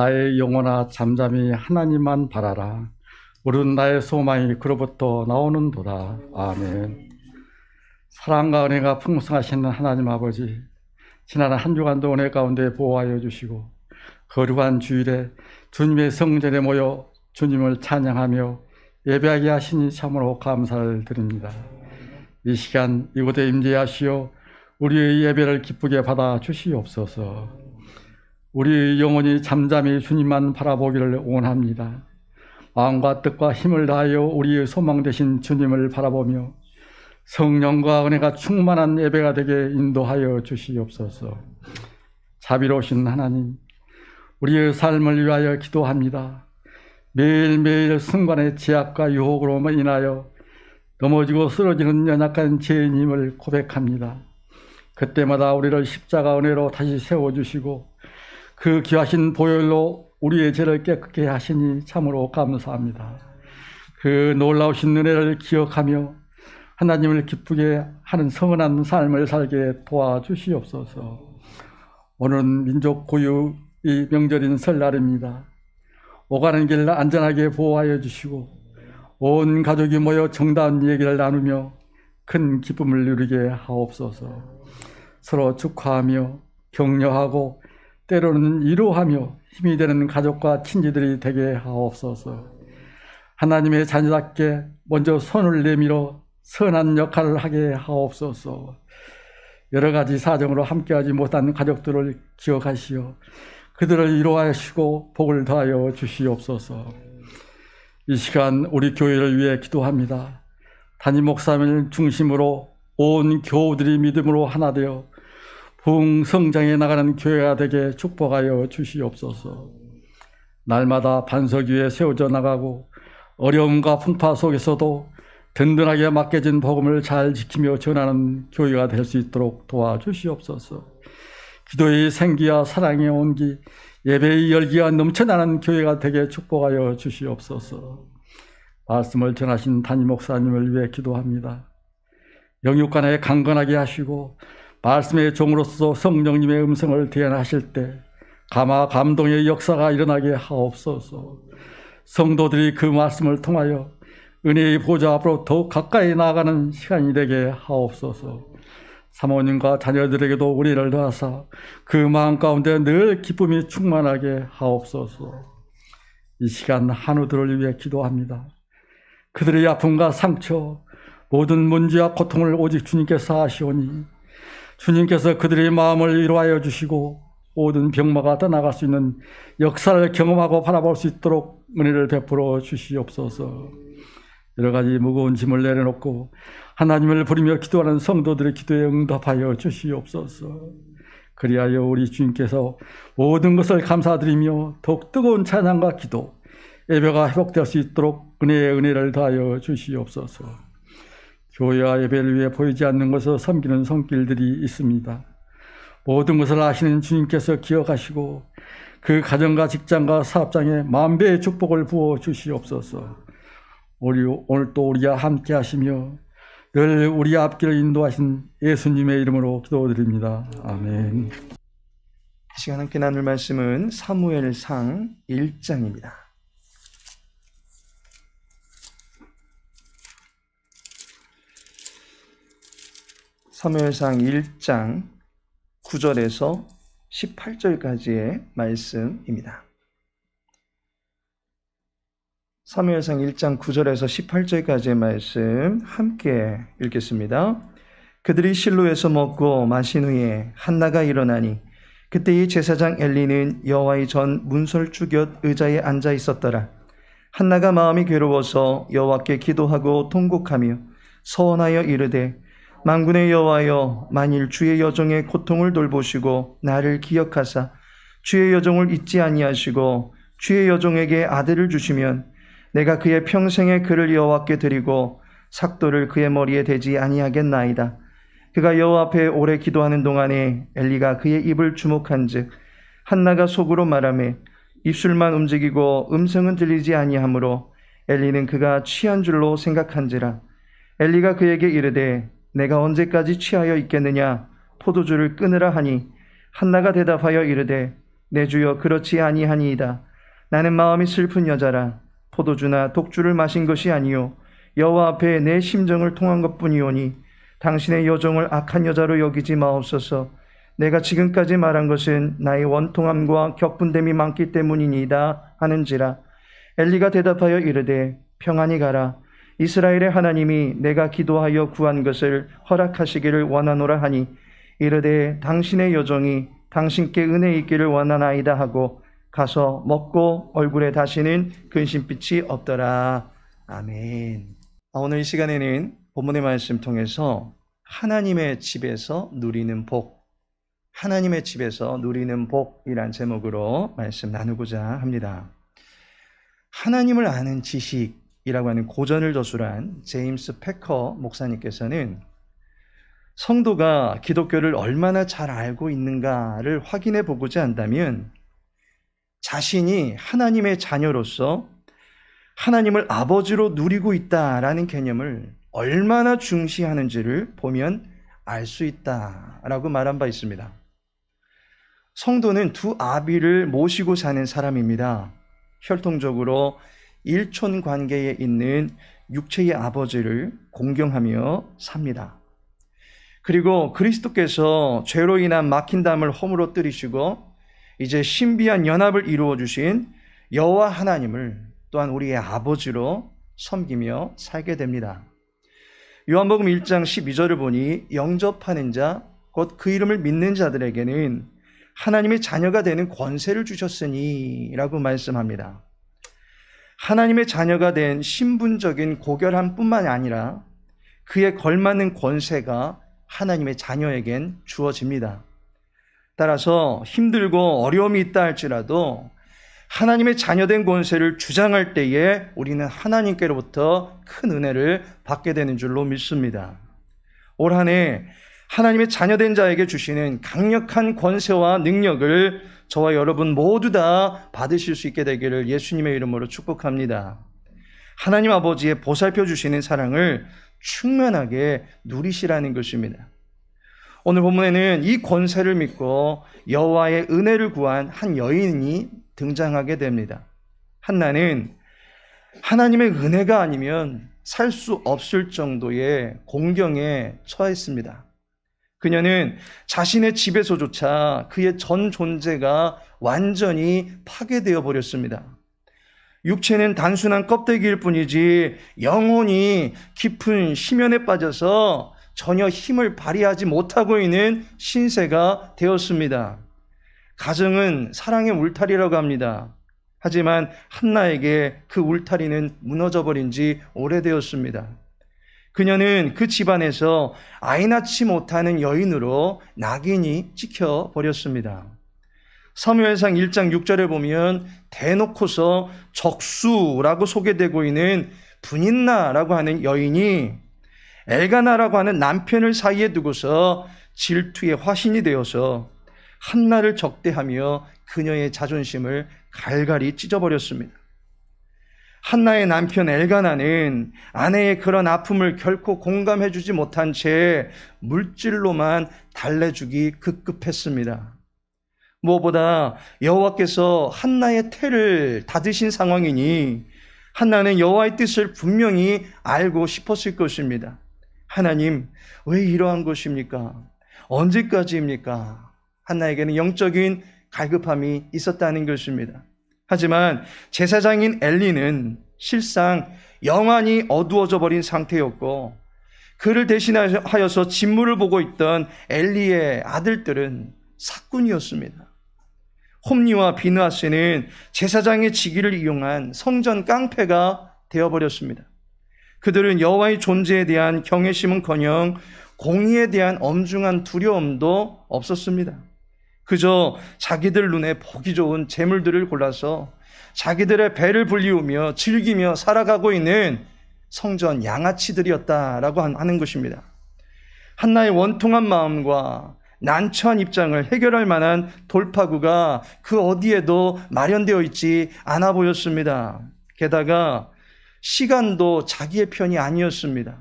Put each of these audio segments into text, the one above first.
나의 영혼아 잠잠히 하나님만 바라라. 우리는 나의 소망이 그로부터 나오는도다. 아멘. 사랑과 은혜가 풍성하신 하나님 아버지, 지난 한 주간도 은혜 가운데 보호하여 주시고 거룩한 주일에 주님의 성전에 모여 주님을 찬양하며 예배하게 하시니 참으로 감사를 드립니다. 이 시간 이곳에 임재하시어 우리의 예배를 기쁘게 받아 주시옵소서. 우리의 영혼이 잠잠히 주님만 바라보기를 원합니다. 마음과 뜻과 힘을 다하여 우리의 소망 되신 주님을 바라보며 성령과 은혜가 충만한 예배가 되게 인도하여 주시옵소서. 자비로우신 하나님, 우리의 삶을 위하여 기도합니다. 매일매일 순간의 제약과 유혹으로 인하여 넘어지고 쓰러지는 연약한 죄인임을 고백합니다. 그때마다 우리를 십자가 은혜로 다시 세워주시고 그 귀하신 보혈로 우리의 죄를 깨끗게 하시니 참으로 감사합니다. 그 놀라우신 은혜를 기억하며 하나님을 기쁘게 하는 성은한 삶을 살게 도와주시옵소서. 오늘은 민족 고유의 명절인 설날입니다. 오가는 길 안전하게 보호하여 주시고 온 가족이 모여 정다운 얘기를 나누며 큰 기쁨을 누리게 하옵소서. 서로 축하하며 격려하고 때로는 위로하며 힘이 되는 가족과 친지들이 되게 하옵소서. 하나님의 자녀답게 먼저 손을 내밀어 선한 역할을 하게 하옵소서. 여러 가지 사정으로 함께하지 못한 가족들을 기억하시어 그들을 위로하시고 복을 더하여 주시옵소서. 이 시간 우리 교회를 위해 기도합니다. 담임 목사님을 중심으로 온 교우들이 믿음으로 하나 되어 부흥성장해 나가는 교회가 되게 축복하여 주시옵소서. 날마다 반석 위에 세워져 나가고 어려움과 풍파 속에서도 든든하게 맡겨진 복음을 잘 지키며 전하는 교회가 될 수 있도록 도와주시옵소서. 기도의 생기와 사랑의 온기, 예배의 열기가 넘쳐나는 교회가 되게 축복하여 주시옵소서. 말씀을 전하신 담임 목사님을 위해 기도합니다. 영육간에 강건하게 하시고 말씀의 종으로서 성령님의 음성을 대언하실 때 감화 감동의 역사가 일어나게 하옵소서. 성도들이 그 말씀을 통하여 은혜의 보좌 앞으로 더욱 가까이 나아가는 시간이 되게 하옵소서. 사모님과 자녀들에게도 은혜를 더하사 그 마음 가운데 늘 기쁨이 충만하게 하옵소서. 이 시간 한우들을 위해 기도합니다. 그들의 아픔과 상처, 모든 문제와 고통을 오직 주님께서 하시오니 주님께서 그들의 마음을 위로하여 주시고 모든 병마가 떠나갈 수 있는 역사를 경험하고 바라볼 수 있도록 은혜를 베풀어 주시옵소서. 여러 가지 무거운 짐을 내려놓고 하나님을 부르며 기도하는 성도들의 기도에 응답하여 주시옵소서. 그리하여 우리 주님께서 모든 것을 감사드리며 더욱 뜨거운 찬양과 기도, 예배가 회복될 수 있도록 은혜의 은혜를 더하여 주시옵소서. 교회와 예배를 위해 보이지 않는 것을 섬기는 손길들이 있습니다. 모든 것을 아시는 주님께서 기억하시고 그 가정과 직장과 사업장에 만배의 축복을 부어 주시옵소서. 오늘 또 우리와 함께 하시며 늘 우리 앞길을 인도하신 예수님의 이름으로 기도드립니다. 아멘. 이 시간 함께 나눌 말씀은 사무엘상 1장입니다. 사무엘상 1장 9절에서 18절까지의 말씀입니다. 사무엘상 1장 9절에서 18절까지의 말씀 함께 읽겠습니다. 그들이 실로에서 먹고 마신 후에 한나가 일어나니 그때 이 제사장 엘리는 여호와의 전 문설주 곁 의자에 앉아 있었더라. 한나가 마음이 괴로워서 여호와께 기도하고 통곡하며 서원하여 이르되 만군의 여호와여, 만일 주의 여종의 고통을 돌보시고 나를 기억하사 주의 여종을 잊지 아니하시고 주의 여종에게 아들을 주시면 내가 그의 평생의 그를 여호와께 드리고 삭도를 그의 머리에 대지 아니하겠나이다. 그가 여호와 앞에 오래 기도하는 동안에 엘리가 그의 입을 주목한즉 한나가 속으로 말하매 입술만 움직이고 음성은 들리지 아니하므로 엘리는 그가 취한 줄로 생각한지라. 엘리가 그에게 이르되 내가 언제까지 취하여 있겠느냐? 포도주를 끊으라 하니 한나가 대답하여 이르되 내 주여 그렇지 아니하니이다. 나는 마음이 슬픈 여자라. 포도주나 독주를 마신 것이 아니요 여호와 앞에 내 심정을 통한 것뿐이오니 당신의 여종을 악한 여자로 여기지 마옵소서. 내가 지금까지 말한 것은 나의 원통함과 격분됨이 많기 때문이니이다 하는지라. 엘리가 대답하여 이르되 평안히 가라. 이스라엘의 하나님이 내가 기도하여 구한 것을 허락하시기를 원하노라 하니 이르되 당신의 여종이 당신께 은혜 있기를 원하나이다 하고 가서 먹고 얼굴에 다시는 근심빛이 없더라. 아멘. 오늘 이 시간에는 본문의 말씀 통해서 하나님의 집에서 누리는 복, 하나님의 집에서 누리는 복이란 제목으로 말씀 나누고자 합니다. 하나님을 아는 지식이라고 하는 고전을 저술한 제임스 패커 목사님께서는 성도가 기독교를 얼마나 잘 알고 있는가를 확인해 보고자 한다면 자신이 하나님의 자녀로서 하나님을 아버지로 누리고 있다라는 개념을 얼마나 중시하는지를 보면 알 수 있다라고 말한 바 있습니다. 성도는 두 아비를 모시고 사는 사람입니다. 혈통적으로 일촌 관계에 있는 육체의 아버지를 공경하며 삽니다. 그리고 그리스도께서 죄로 인한 막힌 담을 허물어 뜨리시고 이제 신비한 연합을 이루어 주신 여호와 하나님을 또한 우리의 아버지로 섬기며 살게 됩니다. 요한복음 1장 12절을 보니 영접하는 자, 곧 그 이름을 믿는 자들에게는 하나님의 자녀가 되는 권세를 주셨으니 라고 말씀합니다. 하나님의 자녀가 된 신분적인 고결함뿐만 아니라 그에 걸맞는 권세가 하나님의 자녀에겐 주어집니다. 따라서 힘들고 어려움이 있다 할지라도 하나님의 자녀된 권세를 주장할 때에 우리는 하나님께로부터 큰 은혜를 받게 되는 줄로 믿습니다. 올 한 해 하나님의 자녀된 자에게 주시는 강력한 권세와 능력을 저와 여러분 모두 다 받으실 수 있게 되기를 예수님의 이름으로 축복합니다. 하나님 아버지의 보살펴 주시는 사랑을 충만하게 누리시라는 것입니다. 오늘 본문에는 이 권세를 믿고 여호와의 은혜를 구한 한 여인이 등장하게 됩니다. 한나는 하나님의 은혜가 아니면 살 수 없을 정도의 공경에 처했습니다. 그녀는 자신의 집에서조차 그의 전 존재가 완전히 파괴되어 버렸습니다. 육체는 단순한 껍데기일 뿐이지 영혼이 깊은 심연에 빠져서 전혀 힘을 발휘하지 못하고 있는 신세가 되었습니다. 가정은 사랑의 울타리라고 합니다. 하지만 한나에게 그 울타리는 무너져 버린 지 오래되었습니다. 그녀는 그 집안에서 아이 낳지 못하는 여인으로 낙인이 찍혀 버렸습니다. 사무엘상 1장 6절에 보면 대놓고서 적수라고 소개되고 있는 분인나라고 하는 여인이 엘가나라고 하는 남편을 사이에 두고서 질투의 화신이 되어서 한나를 적대하며 그녀의 자존심을 갈갈이 찢어버렸습니다. 한나의 남편 엘가나는 아내의 그런 아픔을 결코 공감해주지 못한 채 물질로만 달래주기 급급했습니다. 무엇보다 여호와께서 한나의 태를 닫으신 상황이니 한나는 여호와의 뜻을 분명히 알고 싶었을 것입니다. 하나님, 왜 이러한 것입니까? 언제까지입니까? 한나에게는 영적인 갈급함이 있었다는 것입니다. 하지만 제사장인 엘리는 실상 영안이 어두워져 버린 상태였고 그를 대신하여서 직무를 보고 있던 엘리의 아들들은 사꾼이었습니다. 홈니와 비느하스는 제사장의 직위를 이용한 성전 깡패가 되어버렸습니다. 그들은 여호와의 존재에 대한 경외심은커녕 공의에 대한 엄중한 두려움도 없었습니다. 그저 자기들 눈에 보기 좋은 재물들을 골라서 자기들의 배를 불리우며 즐기며 살아가고 있는 성전 양아치들이었다라고 하는 것입니다. 한나의 원통한 마음과 난처한 입장을 해결할 만한 돌파구가 그 어디에도 마련되어 있지 않아 보였습니다. 게다가 시간도 자기의 편이 아니었습니다.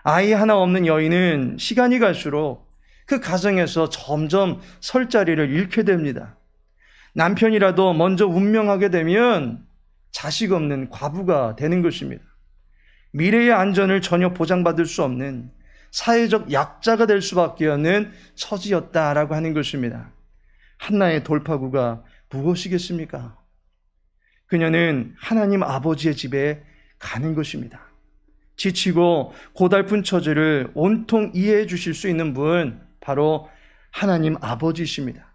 아이 하나 없는 여인은 시간이 갈수록 그 가정에서 점점 설 자리를 잃게 됩니다. 남편이라도 먼저 운명하게 되면 자식 없는 과부가 되는 것입니다. 미래의 안전을 전혀 보장받을 수 없는 사회적 약자가 될 수밖에 없는 처지였다라고 하는 것입니다. 한나의 돌파구가 무엇이겠습니까? 그녀는 하나님 아버지의 집에 가는 것입니다. 지치고 고달픈 처지를 온통 이해해 주실 수 있는 분, 바로 하나님 아버지이십니다.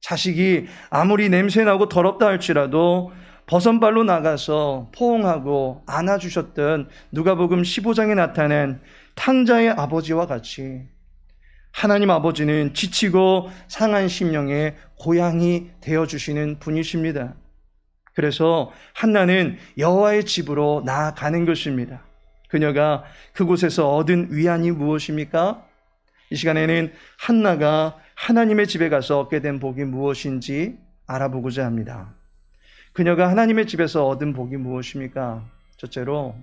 자식이 아무리 냄새나고 더럽다 할지라도 버선발로 나가서 포옹하고 안아주셨던 누가복음 15장에 나타난 탕자의 아버지와 같이 하나님 아버지는 지치고 상한 심령의 고향이 되어주시는 분이십니다. 그래서 한나는 여호와의 집으로 나아가는 것입니다. 그녀가 그곳에서 얻은 위안이 무엇입니까? 이 시간에는 한나가 하나님의 집에 가서 얻게 된 복이 무엇인지 알아보고자 합니다. 그녀가 하나님의 집에서 얻은 복이 무엇입니까? 첫째로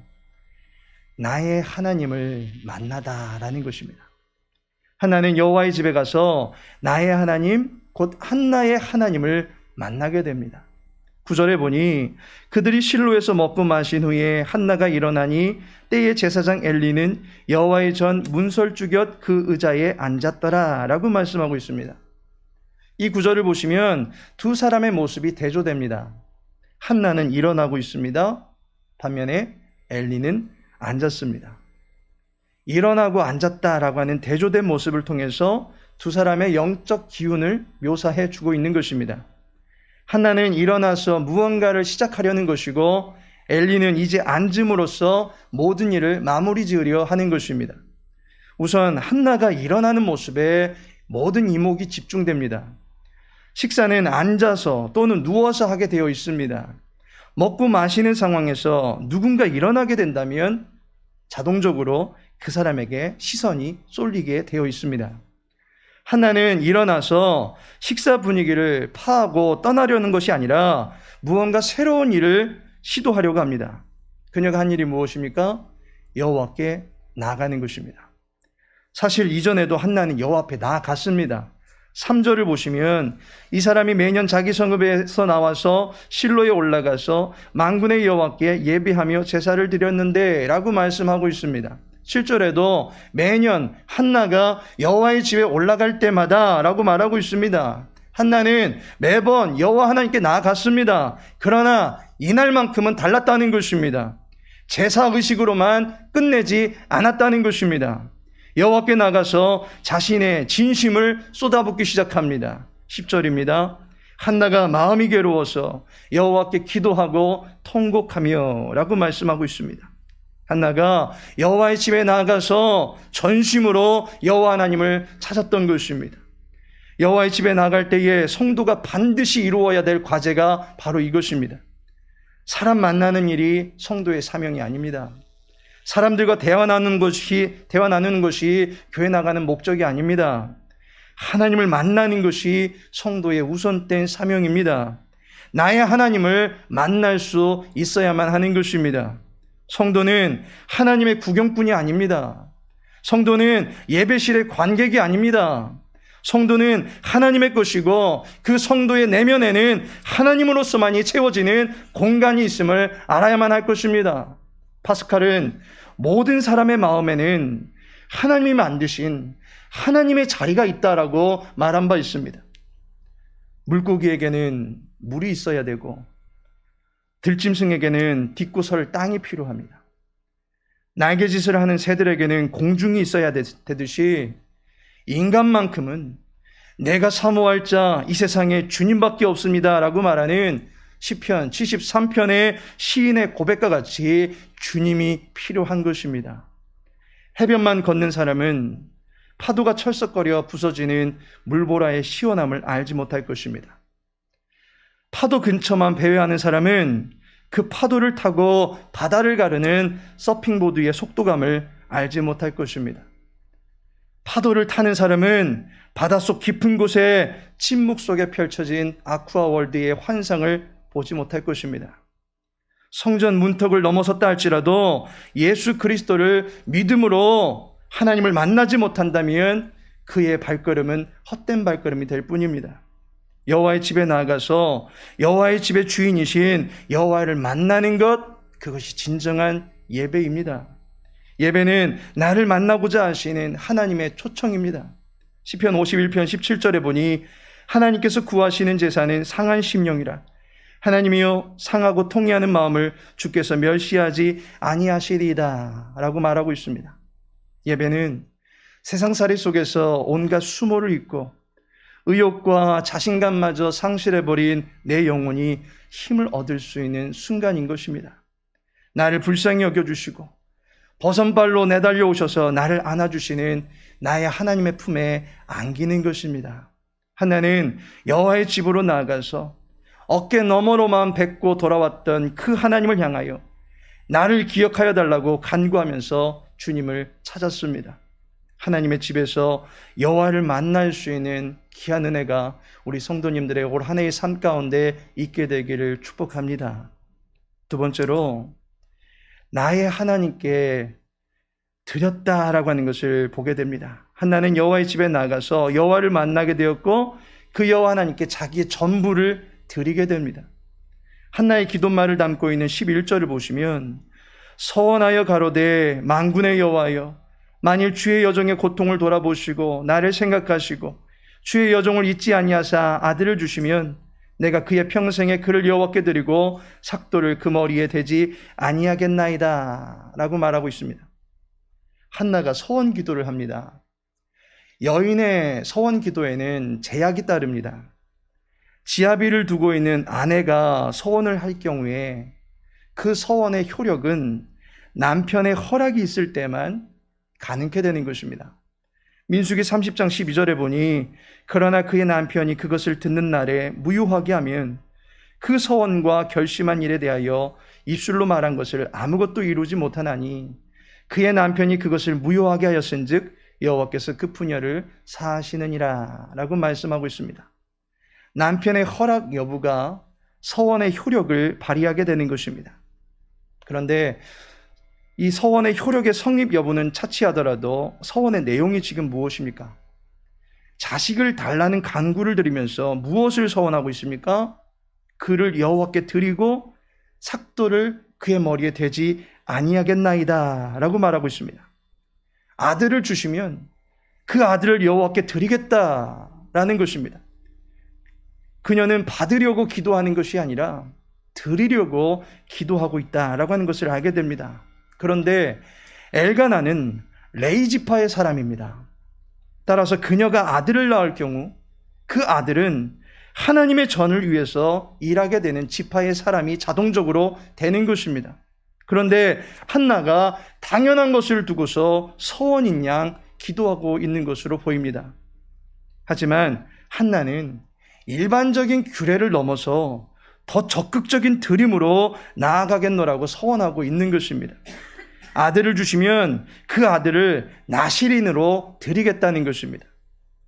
나의 하나님을 만나다라는 것입니다. 한나는 여호와의 집에 가서 나의 하나님, 곧 한나의 하나님을 만나게 됩니다. 9절에 보니 그들이 실로에서 먹고 마신 후에 한나가 일어나니 때에 제사장 엘리는 여호와의 전 문설주 곁 그 의자에 앉았더라 라고 말씀하고 있습니다. 이 9절을 보시면 두 사람의 모습이 대조됩니다. 한나는 일어나고 있습니다. 반면에 엘리는 앉았습니다. 일어나고 앉았다라고 하는 대조된 모습을 통해서 두 사람의 영적 기운을 묘사해 주고 있는 것입니다. 한나는 일어나서 무언가를 시작하려는 것이고 엘리는 이제 앉음으로써 모든 일을 마무리 지으려 하는 것입니다. 우선 한나가 일어나는 모습에 모든 이목이 집중됩니다. 식사는 앉아서 또는 누워서 하게 되어 있습니다. 먹고 마시는 상황에서 누군가 일어나게 된다면 자동적으로 그 사람에게 시선이 쏠리게 되어 있습니다. 한나는 일어나서 식사 분위기를 파하고 떠나려는 것이 아니라 무언가 새로운 일을 시도하려고 합니다. 그녀가 한 일이 무엇입니까? 여호와께 나아가는 것입니다. 사실 이전에도 한나는 여호와 앞에 나아갔습니다. 3절을 보시면 이 사람이 매년 자기 성읍에서 나와서 실로에 올라가서 만군의 여호와께 예배하며 제사를 드렸는데 라고 말씀하고 있습니다. 7절에도 매년 한나가 여호와의 집에 올라갈 때마다 라고 말하고 있습니다. 한나는 매번 여호와 하나님께 나아갔습니다. 그러나 이날만큼은 달랐다는 것입니다. 제사의식으로만 끝내지 않았다는 것입니다. 여호와께 나가서 자신의 진심을 쏟아붓기 시작합니다. 10절입니다. 한나가 마음이 괴로워서 여호와께 기도하고 통곡하며 라고 말씀하고 있습니다. 한나가 여호와의 집에 나가서 전심으로 여호와 하나님을 찾았던 것입니다. 여호와의 집에 나갈 때에 성도가 반드시 이루어야 될 과제가 바로 이것입니다. 사람 만나는 일이 성도의 사명이 아닙니다. 사람들과 대화 나누는 것이 교회 나가는 목적이 아닙니다. 하나님을 만나는 것이 성도의 우선된 사명입니다. 나의 하나님을 만날 수 있어야만 하는 것입니다. 성도는 하나님의 구경꾼이 아닙니다. 성도는 예배실의 관객이 아닙니다. 성도는 하나님의 것이고 그 성도의 내면에는 하나님으로서만이 채워지는 공간이 있음을 알아야만 할 것입니다. 파스칼은 모든 사람의 마음에는 하나님이 만드신 하나님의 자리가 있다라고 말한 바 있습니다. 물고기에게는 물이 있어야 되고 들짐승에게는 딛고 설 땅이 필요합니다. 날개짓을 하는 새들에게는 공중이 있어야 되듯이 인간만큼은 내가 사모할 자 이 세상에 주님밖에 없습니다 라고 말하는 시편 73편의 시인의 고백과 같이 주님이 필요한 것입니다. 해변만 걷는 사람은 파도가 철썩거려 부서지는 물보라의 시원함을 알지 못할 것입니다. 파도 근처만 배회하는 사람은 그 파도를 타고 바다를 가르는 서핑보드의 속도감을 알지 못할 것입니다. 파도를 타는 사람은 바닷속 깊은 곳에 침묵 속에 펼쳐진 아쿠아월드의 환상을 보지 못할 것입니다. 성전 문턱을 넘어섰다 할지라도 예수 그리스도를 믿음으로 하나님을 만나지 못한다면 그의 발걸음은 헛된 발걸음이 될 뿐입니다. 여호와의 집에 나아가서 여호와의 집의 주인이신 여호와를 만나는 것, 그것이 진정한 예배입니다. 예배는 나를 만나고자 하시는 하나님의 초청입니다. 시편 51편 17절에 보니 하나님께서 구하시는 제사는 상한 심령이라. 하나님이여 상하고 통회하는 마음을 주께서 멸시하지 아니하시리이다 라고 말하고 있습니다. 예배는 세상살이 속에서 온갖 수모를 잊고 의욕과 자신감마저 상실해버린 내 영혼이 힘을 얻을 수 있는 순간인 것입니다. 나를 불쌍히 여겨주시고 버선발로 내달려 오셔서 나를 안아주시는 나의 하나님의 품에 안기는 것입니다. 한나는 여호와의 집으로 나아가서 어깨 너머로만 뵙고 돌아왔던 그 하나님을 향하여 나를 기억하여 달라고 간구하면서 주님을 찾았습니다. 하나님의 집에서 여호와를 만날 수 있는 귀한 은혜가 우리 성도님들의 올 한 해의 삶 가운데 있게 되기를 축복합니다. 두 번째로 나의 하나님께 드렸다라고 하는 것을 보게 됩니다. 한나는 여호와의 집에 나가서 여호와를 만나게 되었고 그 여호와 하나님께 자기의 전부를 드리게 됩니다. 한나의 기도말을 담고 있는 11절을 보시면 서원하여 가로되 만군의 여호와여 만일 주의 여종의 고통을 돌아보시고 나를 생각하시고 주의 여종을 잊지 아니하사 아들을 주시면 내가 그의 평생에 그를 여호와께 드리고 삭도를 그 머리에 대지 아니하겠나이다 라고 말하고 있습니다. 한나가 서원 기도를 합니다. 여인의 서원 기도에는 제약이 따릅니다. 지아비를 두고 있는 아내가 서원을 할 경우에 그 서원의 효력은 남편의 허락이 있을 때만 가능케 되는 것입니다. 민수기 30장 12절에 보니 그러나 그의 남편이 그것을 듣는 날에 무효하게 하면 그 서원과 결심한 일에 대하여 입술로 말한 것을 아무것도 이루지 못하나니 그의 남편이 그것을 무효하게 하였은즉 여호와께서 그 부녀를 사하시느니라 라고 말씀하고 있습니다. 남편의 허락 여부가 서원의 효력을 발휘하게 되는 것입니다. 그런데 이 서원의 효력의 성립 여부는 차치하더라도 서원의 내용이 지금 무엇입니까? 자식을 달라는 간구를 드리면서 무엇을 서원하고 있습니까? 그를 여호와께 드리고 삭도를 그의 머리에 대지 아니하겠나이다 라고 말하고 있습니다. 아들을 주시면 그 아들을 여호와께 드리겠다라는 것입니다. 그녀는 받으려고 기도하는 것이 아니라 드리려고 기도하고 있다라고 하는 것을 알게 됩니다. 그런데 엘가나는 레위 지파의 사람입니다. 따라서 그녀가 아들을 낳을 경우 그 아들은 하나님의 전을 위해서 일하게 되는 지파의 사람이 자동적으로 되는 것입니다. 그런데 한나가 당연한 것을 두고서 서원인 양 기도하고 있는 것으로 보입니다. 하지만 한나는 일반적인 규례를 넘어서 더 적극적인 드림으로 나아가겠노라고 서원하고 있는 것입니다. 아들을 주시면 그 아들을 나실인으로 드리겠다는 것입니다.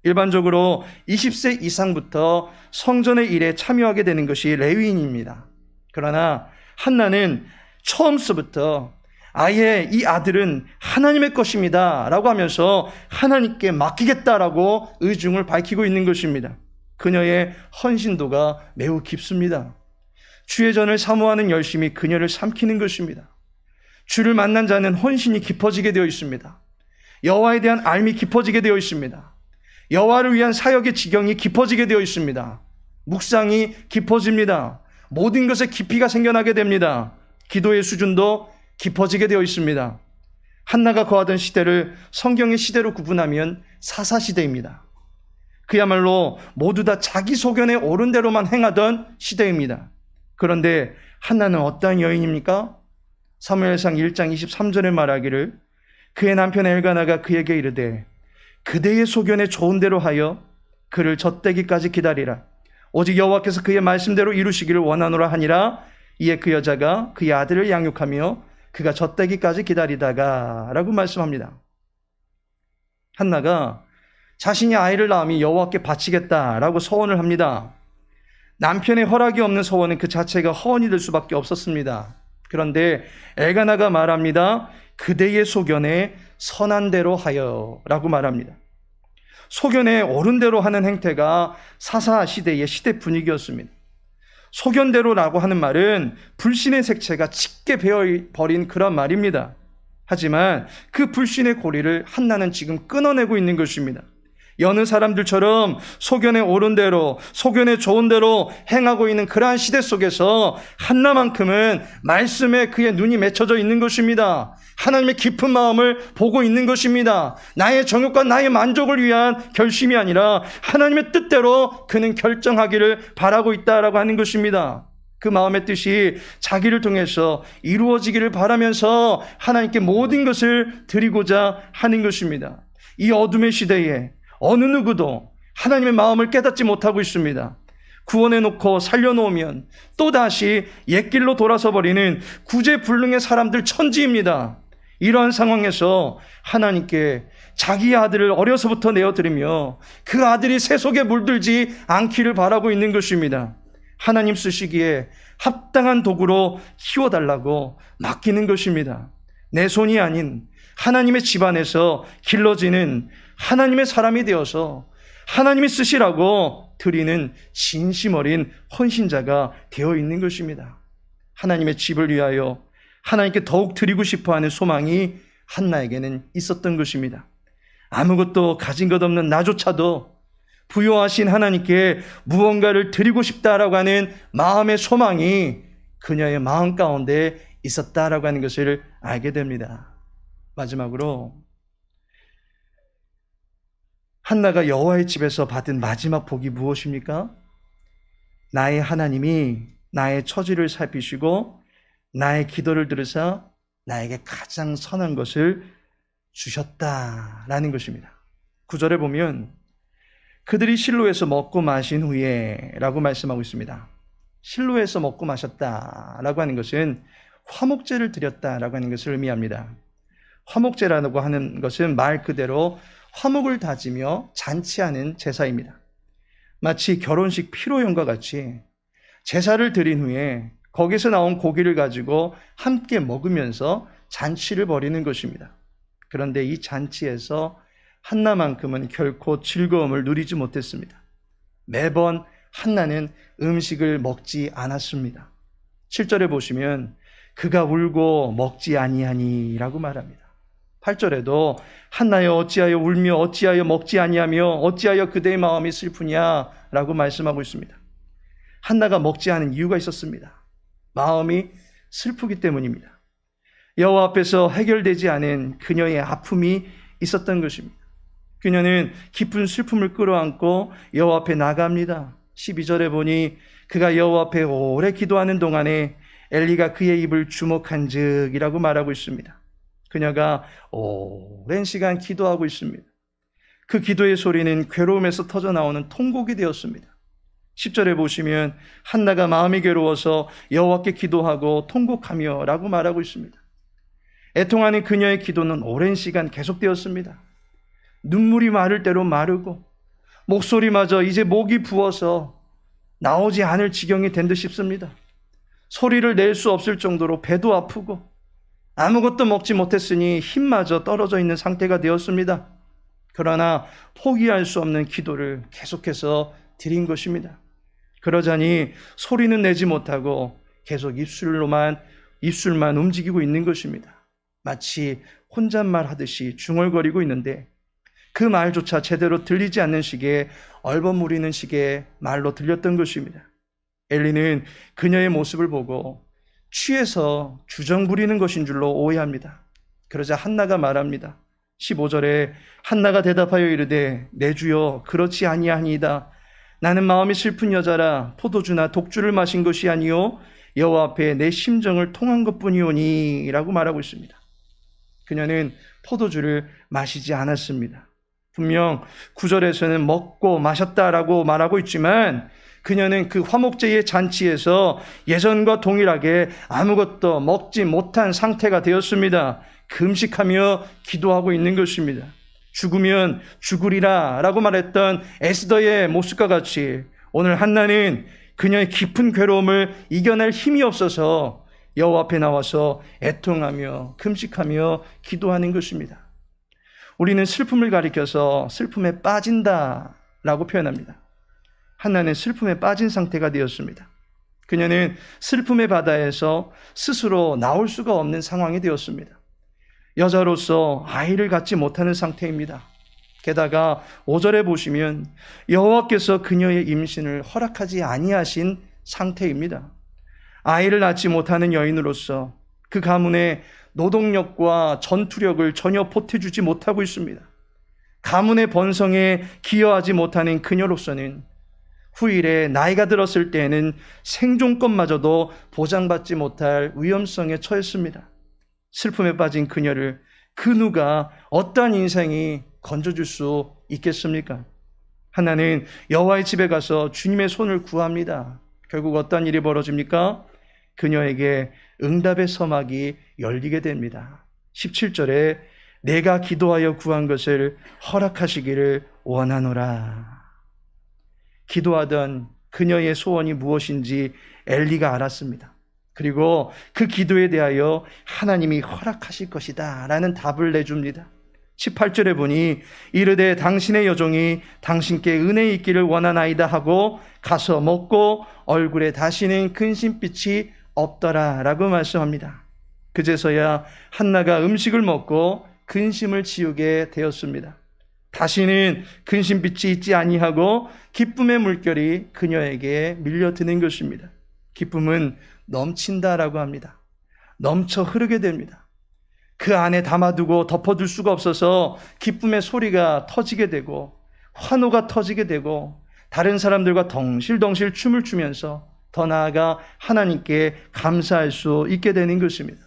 일반적으로 20세 이상부터 성전의 일에 참여하게 되는 것이 레위인입니다. 그러나 한나는 처음서부터 아예 이 아들은 하나님의 것입니다 라고 하면서 하나님께 맡기겠다라고 의중을 밝히고 있는 것입니다. 그녀의 헌신도가 매우 깊습니다. 주의 전을 사모하는 열심이 그녀를 삼키는 것입니다. 주를 만난 자는 헌신이 깊어지게 되어 있습니다. 여호와에 대한 알미 깊어지게 되어 있습니다. 여호와를 위한 사역의 지경이 깊어지게 되어 있습니다. 묵상이 깊어집니다. 모든 것에 깊이가 생겨나게 됩니다. 기도의 수준도 깊어지게 되어 있습니다. 한나가 거하던 시대를 성경의 시대로 구분하면 사사시대입니다. 그야말로 모두 다 자기 소견에 옳은 대로만 행하던 시대입니다. 그런데 한나는 어떠한 여인입니까? 사무엘상 1장 23절에 말하기를 그의 남편 엘가나가 그에게 이르되 그대의 소견에 좋은 대로 하여 그를 젖대기까지 기다리라. 오직 여호와께서 그의 말씀대로 이루시기를 원하노라 하니라. 이에 그 여자가 그의 아들을 양육하며 그가 젖대기까지 기다리다가 라고 말씀합니다. 한나가 자신이 아이를 낳으면 여호와께 바치겠다라고 서원을 합니다. 남편의 허락이 없는 서원은 그 자체가 허언이 될 수밖에 없었습니다. 그런데 엘가나가 말합니다. 그대의 소견에 선한 대로 하여 라고 말합니다. 소견에 옳은 대로 하는 행태가 사사 시대의 시대 분위기였습니다. 소견대로라고 하는 말은 불신의 색채가 짙게 배어버린 그런 말입니다. 하지만 그 불신의 고리를 한나는 지금 끊어내고 있는 것입니다. 여느 사람들처럼 소견에 옳은 대로, 소견에 좋은 대로 행하고 있는 그러한 시대 속에서 한나만큼은 말씀에 그의 눈이 맺혀져 있는 것입니다. 하나님의 깊은 마음을 보고 있는 것입니다. 나의 정욕과 나의 만족을 위한 결심이 아니라 하나님의 뜻대로 그는 결정하기를 바라고 있다라고 하는 것입니다. 그 마음의 뜻이 자기를 통해서 이루어지기를 바라면서 하나님께 모든 것을 드리고자 하는 것입니다. 이 어둠의 시대에 어느 누구도 하나님의 마음을 깨닫지 못하고 있습니다. 구원해놓고 살려놓으면 또다시 옛길로 돌아서 버리는 구제불능의 사람들 천지입니다. 이러한 상황에서 하나님께 자기 아들을 어려서부터 내어드리며 그 아들이 세속에 물들지 않기를 바라고 있는 것입니다. 하나님 쓰시기에 합당한 도구로 키워달라고 맡기는 것입니다. 내 손이 아닌 하나님의 집안에서 길러지는 하나님의 사람이 되어서 하나님이 쓰시라고 드리는 진심 어린 헌신자가 되어 있는 것입니다. 하나님의 집을 위하여 하나님께 더욱 드리고 싶어하는 소망이 한나에게는 있었던 것입니다. 아무것도 가진 것 없는 나조차도 부요하신 하나님께 무언가를 드리고 싶다라고 하는 마음의 소망이 그녀의 마음 가운데 있었다라고 하는 것을 알게 됩니다. 마지막으로 한나가 여호와의 집에서 받은 마지막 복이 무엇입니까? 나의 하나님이 나의 처지를 살피시고 나의 기도를 들으사 나에게 가장 선한 것을 주셨다라는 것입니다. 9절에 보면 그들이 실로에서 먹고 마신 후에 라고 말씀하고 있습니다. 실로에서 먹고 마셨다라고 하는 것은 화목제를 드렸다라고 하는 것을 의미합니다. 화목제라고 하는 것은 말 그대로 화목을 다지며 잔치하는 제사입니다. 마치 결혼식 피로연과 같이 제사를 드린 후에 거기서 나온 고기를 가지고 함께 먹으면서 잔치를 벌이는 것입니다. 그런데 이 잔치에서 한나만큼은 결코 즐거움을 누리지 못했습니다. 매번 한나는 음식을 먹지 않았습니다. 7절에 보시면 그가 울고 먹지 아니하니 라고 말합니다. 8절에도 한나여 어찌하여 울며 어찌하여 먹지 아니하며 어찌하여 그대의 마음이 슬프냐 라고 말씀하고 있습니다. 한나가 먹지 않은 이유가 있었습니다. 마음이 슬프기 때문입니다. 여호와 앞에서 해결되지 않은 그녀의 아픔이 있었던 것입니다. 그녀는 깊은 슬픔을 끌어안고 여호와 앞에 나갑니다. 12절에 보니 그가 여호와 앞에 오래 기도하는 동안에 엘리가 그의 입을 주목한 즉이라고 말하고 있습니다. 그녀가 오랜 시간 기도하고 있습니다. 그 기도의 소리는 괴로움에서 터져나오는 통곡이 되었습니다. 10절에 보시면 한나가 마음이 괴로워서 여호와께 기도하고 통곡하며 라고 말하고 있습니다. 애통하는 그녀의 기도는 오랜 시간 계속되었습니다. 눈물이 마를 대로 마르고 목소리마저 이제 목이 부어서 나오지 않을 지경이 된 듯 싶습니다. 소리를 낼 수 없을 정도로 배도 아프고 아무것도 먹지 못했으니 힘마저 떨어져 있는 상태가 되었습니다. 그러나 포기할 수 없는 기도를 계속해서 드린 것입니다. 그러자니 소리는 내지 못하고 계속 입술만 움직이고 있는 것입니다. 마치 혼잣말 하듯이 중얼거리고 있는데 그 말조차 제대로 들리지 않는 식의 얼버무리는 식의 말로 들렸던 것입니다. 엘리는 그녀의 모습을 보고 취해서 주정 부리는 것인 줄로 오해합니다. 그러자 한나가 말합니다. 15절에 한나가 대답하여 이르되 내 주여 그렇지 아니하니이다. 나는 마음이 슬픈 여자라 포도주나 독주를 마신 것이 아니요 여호와 앞에 내 심정을 통한 것뿐이오니 라고 말하고 있습니다. 그녀는 포도주를 마시지 않았습니다. 분명 9절에서는 먹고 마셨다라고 말하고 있지만 그녀는 그 화목제의 잔치에서 예전과 동일하게 아무것도 먹지 못한 상태가 되었습니다. 금식하며 기도하고 있는 것입니다. 죽으면 죽으리라 라고 말했던 에스더의 모습과 같이 오늘 한나는 그녀의 깊은 괴로움을 이겨낼 힘이 없어서 여호와 앞에 나와서 애통하며 금식하며 기도하는 것입니다. 우리는 슬픔을 가리켜서 슬픔에 빠진다라고 표현합니다. 한나는 슬픔에 빠진 상태가 되었습니다. 그녀는 슬픔의 바다에서 스스로 나올 수가 없는 상황이 되었습니다. 여자로서 아이를 갖지 못하는 상태입니다. 게다가 5절에 보시면 여호와께서 그녀의 임신을 허락하지 아니하신 상태입니다. 아이를 낳지 못하는 여인으로서 그 가문의 노동력과 전투력을 전혀 보태주지 못하고 있습니다. 가문의 번성에 기여하지 못하는 그녀로서는 후일에 나이가 들었을 때에는 생존권마저도 보장받지 못할 위험성에 처했습니다. 슬픔에 빠진 그녀를 그 누가 어떠한 인생이 건져줄 수 있겠습니까? 한나는 여호와의 집에 가서 주님의 손을 구합니다. 결국 어떤 일이 벌어집니까? 그녀에게 응답의 서막이 열리게 됩니다. 17절에 내가 기도하여 구한 것을 허락하시기를 원하노라. 기도하던 그녀의 소원이 무엇인지 엘리가 알았습니다. 그리고 그 기도에 대하여 하나님이 허락하실 것이다 라는 답을 내줍니다. 18절에 보니 이르되 당신의 여종이 당신께 은혜 있기를 원하나이다 하고 가서 먹고 얼굴에 다시는 근심빛이 없더라 라고 말씀합니다. 그제서야 한나가 음식을 먹고 근심을 지우게 되었습니다. 다시는 근심빛이 있지 아니하고 기쁨의 물결이 그녀에게 밀려드는 것입니다. 기쁨은 넘친다라고 합니다. 넘쳐 흐르게 됩니다. 그 안에 담아두고 덮어둘 수가 없어서 기쁨의 소리가 터지게 되고 환호가 터지게 되고 다른 사람들과 덩실덩실 춤을 추면서 더 나아가 하나님께 감사할 수 있게 되는 것입니다.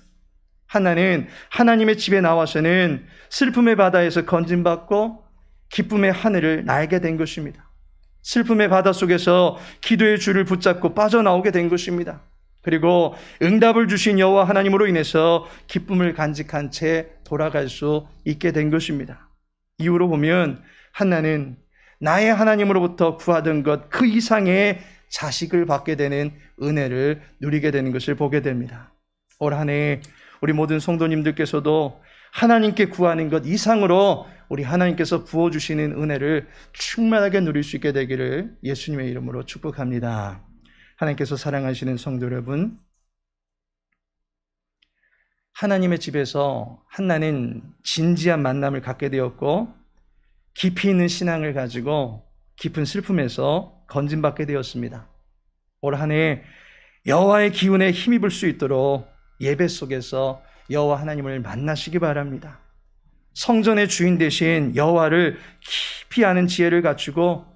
한나는 하나님의 집에 나와서는 슬픔의 바다에서 건짐받고 기쁨의 하늘을 날게 된 것입니다. 슬픔의 바다 속에서 기도의 줄을 붙잡고 빠져나오게 된 것입니다. 그리고 응답을 주신 여호와 하나님으로 인해서 기쁨을 간직한 채 돌아갈 수 있게 된 것입니다. 이후로 보면 한나는 나의 하나님으로부터 구하던 것 그 이상의 자식을 받게 되는 은혜를 누리게 되는 것을 보게 됩니다. 올 한 해 우리 모든 성도님들께서도 하나님께 구하는 것 이상으로 우리 하나님께서 부어주시는 은혜를 충만하게 누릴 수 있게 되기를 예수님의 이름으로 축복합니다. 하나님께서 사랑하시는 성도 여러분, 하나님의 집에서 한나는 진지한 만남을 갖게 되었고 깊이 있는 신앙을 가지고 깊은 슬픔에서 건짐받게 되었습니다. 올 한 해 여호와의 기운에 힘입을 수 있도록 예배 속에서 여호와 하나님을 만나시기 바랍니다. 성전의 주인 대신 여호와를 깊이 아는 지혜를 갖추고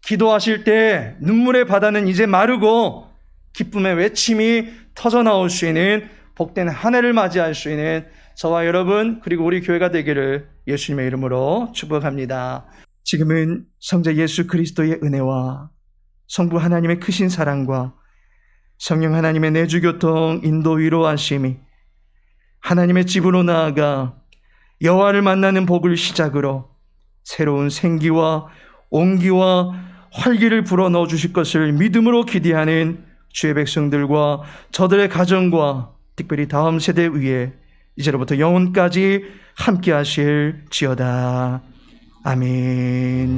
기도하실 때 눈물의 바다는 이제 마르고 기쁨의 외침이 터져나올 수 있는 복된 한 해를 맞이할 수 있는 저와 여러분 그리고 우리 교회가 되기를 예수님의 이름으로 축복합니다. 지금은 성자 예수 그리스도의 은혜와 성부 하나님의 크신 사랑과 성령 하나님의 내주교통 인도 위로하심이 하나님의 집으로 나아가 여호와를 만나는 복을 시작으로 새로운 생기와 온기와 활기를 불어넣어 주실 것을 믿음으로 기대하는 주의 백성들과 저들의 가정과 특별히 다음 세대 위에 이제로부터 영원까지 함께 하실지어다. 아멘.